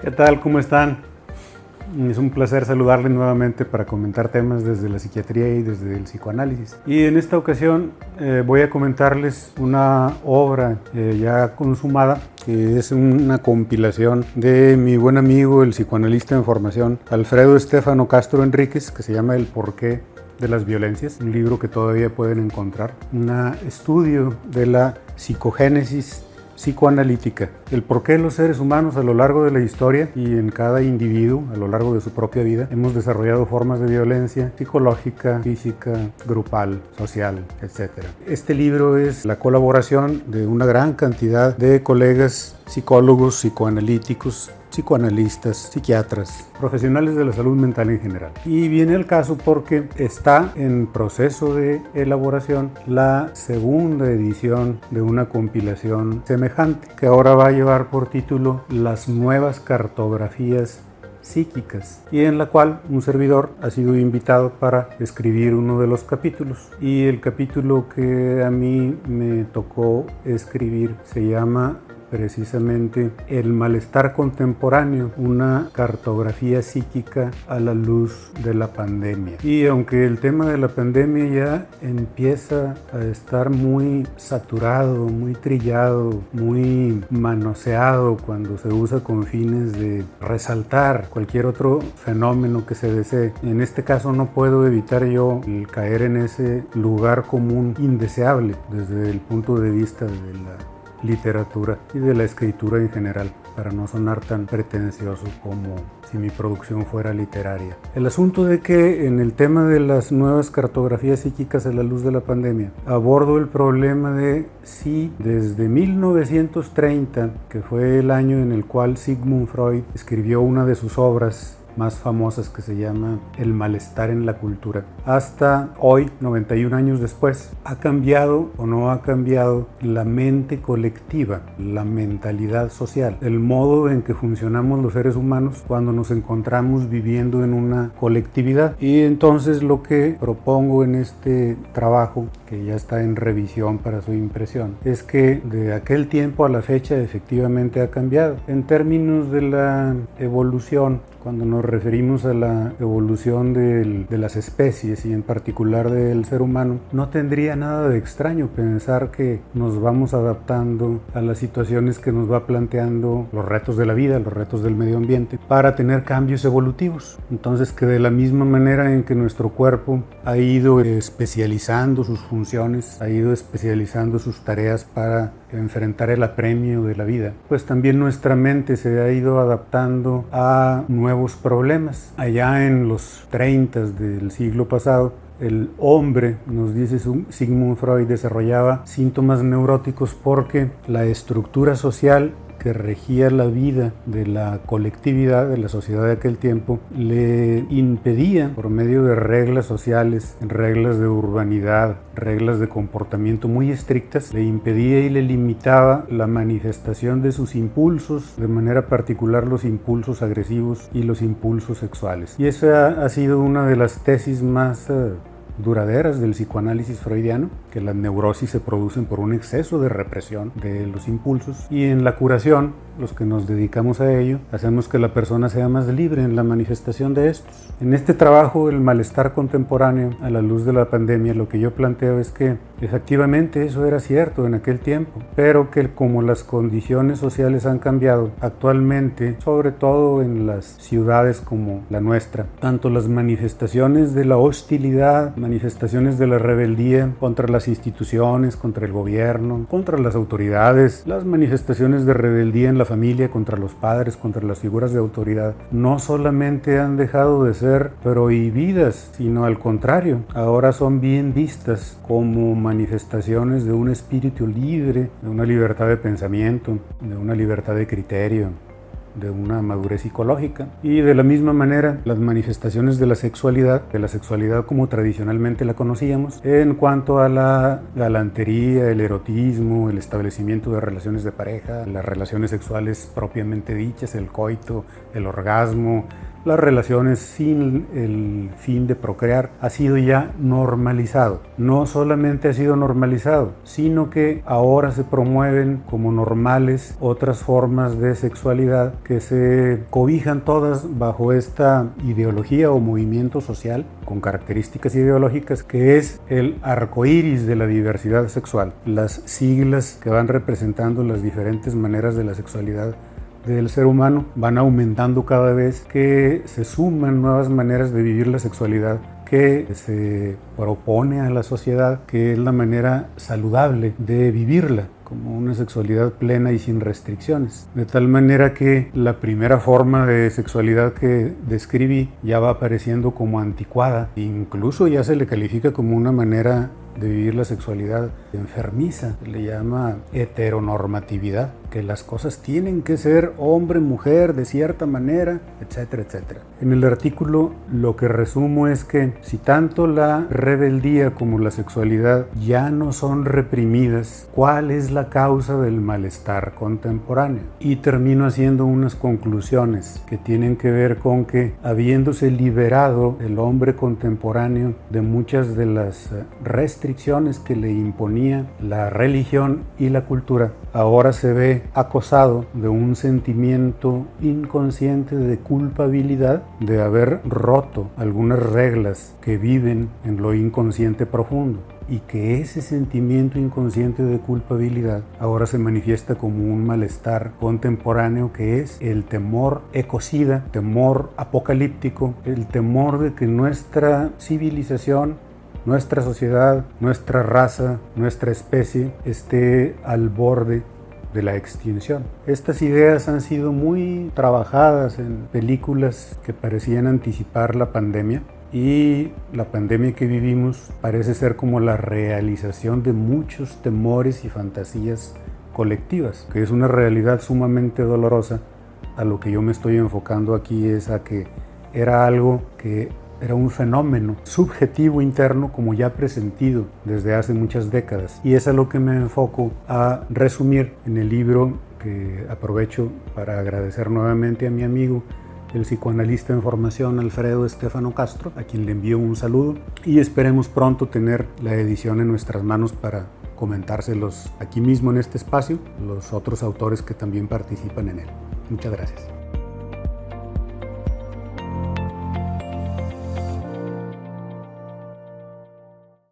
¿Qué tal? ¿Cómo están? Es un placer saludarles nuevamente para comentar temas desde la psiquiatría y desde el psicoanálisis. Y en esta ocasión voy a comentarles una obra ya consumada, que es una compilación de mi buen amigo, el psicoanalista en formación, Alfredo Estefano Castro Enríquez, que se llama El porqué de las violencias, un libro que todavía pueden encontrar, un estudio de la psicogénesis psicoanalítica, el por qué los seres humanos a lo largo de la historia y en cada individuo a lo largo de su propia vida hemos desarrollado formas de violencia psicológica, física, grupal, social, etc. Este libro es la colaboración de una gran cantidad de colegas psicólogos, psicoanalíticos, psicoanalistas, psiquiatras, profesionales de la salud mental en general. Y viene el caso porque está en proceso de elaboración la segunda edición de una compilación semejante, que ahora va a llevar por título Las nuevas cartografías psíquicas, y en la cual un servidor ha sido invitado para escribir uno de los capítulos. Y el capítulo que a mí me tocó escribir se llama precisamente El malestar contemporáneo, una cartografía psíquica a la luz de la pandemia. Y aunque el tema de la pandemia ya empieza a estar muy saturado, muy trillado, muy manoseado cuando se usa con fines de resaltar cualquier otro fenómeno que se desee, en este caso no puedo evitar yo el caer en ese lugar común indeseable desde el punto de vista de la literatura y de la escritura en general, para no sonar tan pretencioso como si mi producción fuera literaria. El asunto de que en el tema de las nuevas cartografías psíquicas a la luz de la pandemia abordo el problema de si desde 1930, que fue el año en el cual Sigmund Freud escribió una de sus obras más famosas que se llama El malestar en la cultura, hasta hoy, 91 años después, ¿ha cambiado o no ha cambiado la mente colectiva, la mentalidad social, el modo en que funcionamos los seres humanos cuando nos encontramos viviendo en una colectividad? Y entonces lo que propongo en este trabajo, que ya está en revisión para su impresión, es que de aquel tiempo a la fecha efectivamente ha cambiado. En términos de la evolución, cuando nos referimos a la evolución de las especies y en particular del ser humano, no tendría nada de extraño pensar que nos vamos adaptando a las situaciones que nos va planteando los retos de la vida, los retos del medio ambiente, para tener cambios evolutivos. Entonces, que de la misma manera en que nuestro cuerpo ha ido especializando sus funciones, ha ido especializando sus tareas para enfrentar el apremio de la vida, pues también nuestra mente se ha ido adaptando a nuevos problemas. Allá en los 30 del siglo pasado, el hombre, nos dice Sigmund Freud, desarrollaba síntomas neuróticos porque la estructura social que regía la vida de la colectividad, de la sociedad de aquel tiempo, le impedía, por medio de reglas sociales, reglas de urbanidad, reglas de comportamiento muy estrictas, le impedía y le limitaba la manifestación de sus impulsos, de manera particular los impulsos agresivos y los impulsos sexuales. Y esa ha sido una de las tesis más duraderas del psicoanálisis freudiano, que las neurosis se producen por un exceso de represión de los impulsos, y en la curación, los que nos dedicamos a ello, hacemos que la persona sea más libre en la manifestación de estos. En este trabajo, El malestar contemporáneo a la luz de la pandemia, lo que yo planteo es que efectivamente eso era cierto en aquel tiempo, pero que como las condiciones sociales han cambiado actualmente, sobre todo en las ciudades como la nuestra, tanto las manifestaciones de la hostilidad, manifestaciones de la rebeldía contra las instituciones, contra el gobierno, contra las autoridades, las manifestaciones de rebeldía en la familia, contra los padres, contra las figuras de autoridad, no solamente han dejado de ser prohibidas, sino al contrario, ahora son bien vistas como manifestaciones de un espíritu libre, de una libertad de pensamiento, de una libertad de criterio, de una madurez psicológica. Y de la misma manera, las manifestaciones de la sexualidad como tradicionalmente la conocíamos, en cuanto a la galantería, el erotismo, el establecimiento de relaciones de pareja, las relaciones sexuales propiamente dichas, el coito, el orgasmo, las relaciones sin el fin de procrear ha sido ya normalizado. No solamente ha sido normalizado, sino que ahora se promueven como normales otras formas de sexualidad que se cobijan todas bajo esta ideología o movimiento social con características ideológicas que es el arco iris de la diversidad sexual, las siglas que van representando las diferentes maneras de la sexualidad del ser humano van aumentando cada vez que se suman nuevas maneras de vivir la sexualidad que se propone a la sociedad, que es la manera saludable de vivirla, como una sexualidad plena y sin restricciones. De tal manera que la primera forma de sexualidad que describí ya va apareciendo como anticuada, incluso ya se le califica como una manera de vivir la sexualidad enfermiza, se le llama heteronormatividad, que las cosas tienen que ser hombre, mujer, de cierta manera, etcétera, etcétera. En el artículo lo que resumo es que si tanto la rebeldía como la sexualidad ya no son reprimidas, ¿cuál es la causa del malestar contemporáneo? Y termino haciendo unas conclusiones que tienen que ver con que, habiéndose liberado el hombre contemporáneo de muchas de las restricciones que le imponía la religión y la cultura, ahora se ve acosado de un sentimiento inconsciente de culpabilidad de haber roto algunas reglas que viven en lo inconsciente profundo, y que ese sentimiento inconsciente de culpabilidad ahora se manifiesta como un malestar contemporáneo que es el temor ecocida, temor apocalíptico, el temor de que nuestra civilización, nuestra sociedad, nuestra raza, nuestra especie esté al borde de la extinción. Estas ideas han sido muy trabajadas en películas que parecían anticipar la pandemia, y la pandemia que vivimos parece ser como la realización de muchos temores y fantasías colectivas, que es una realidad sumamente dolorosa. A lo que yo me estoy enfocando aquí es a que era algo que era un fenómeno subjetivo interno como ya presentido desde hace muchas décadas, y es a lo que me enfoco a resumir en el libro, que aprovecho para agradecer nuevamente a mi amigo el psicoanalista en formación Alfredo Estefano Castro, a quien le envío un saludo, y esperemos pronto tener la edición en nuestras manos para comentárselos aquí mismo en este espacio, los otros autores que también participan en él. Muchas gracias.